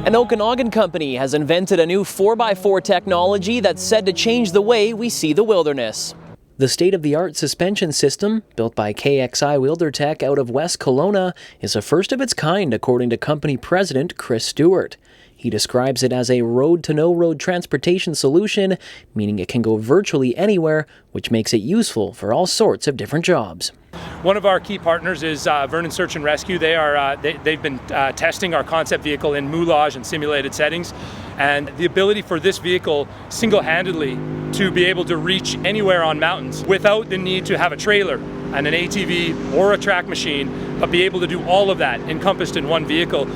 An Okanagan company has invented a new 4x4 technology that's said to change the way we see the wilderness. The state-of-the-art suspension system, built by KXI WilderTech out of West Kelowna, is a first of its kind according to company president Chris Stewart. He describes it as a road-to-no-road transportation solution, meaning it can go virtually anywhere, which makes it useful for all sorts of different jobs. One of our key partners is Vernon Search and Rescue. They've been testing our concept vehicle in moulage and simulated settings, and the ability for this vehicle single-handedly to be able to reach anywhere on mountains without the need to have a trailer and an ATV or a track machine, but be able to do all of that encompassed in one vehicle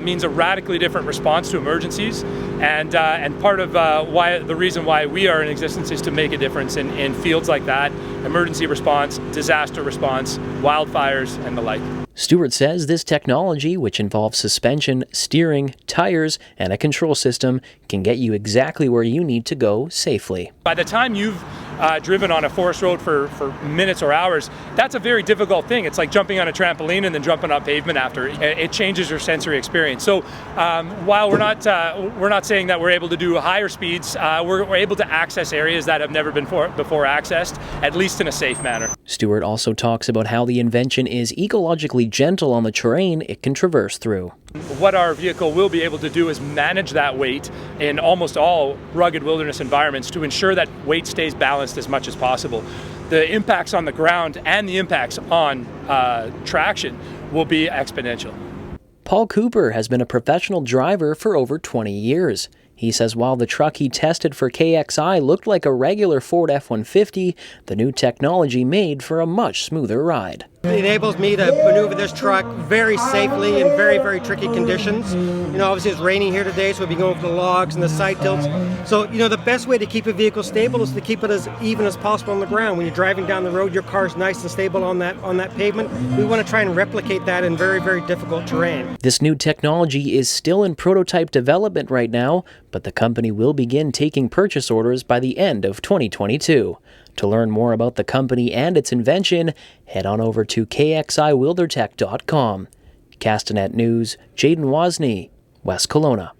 means a radically different response to emergencies. And part of the reason why we are in existence is to make a difference in fields like that: emergency response, disaster response, wildfires, and the like. Stewart says this technology, which involves suspension, steering, tires, and a control system, can get you exactly where you need to go safely. By the time you've driven on a forest road for minutes or hours, that's a very difficult thing. It's like jumping on a trampoline and then jumping on pavement after. It changes your sensory experience. So while we're not saying that we're able to do higher speeds, we're able to access areas that have never been before accessed, at least in a safe manner. Stewart also talks about how the invention is ecologically gentle on the terrain it can traverse through. What our vehicle will be able to do is manage that weight in almost all rugged wilderness environments to ensure that weight stays balanced as much as possible. The impacts on the ground and the impacts on traction will be exponential. Paul Cooper has been a professional driver for over 20 years. He says while the truck he tested for KXI looked like a regular Ford F-150, the new technology made for a much smoother ride. It enables me to maneuver this truck very safely in very, very tricky conditions. Obviously it's raining here today, so we'll be going over the logs and the side tilts. So, the best way to keep a vehicle stable is to keep it as even as possible on the ground. When you're driving down the road, your car's nice and stable on that pavement. We want to try and replicate that in very, very difficult terrain. This new technology is still in prototype development right now, but the company will begin taking purchase orders by the end of 2022. To learn more about the company and its invention, head on over to kxiwildertech.com. Castanet News, Jaden Wozni, West Kelowna.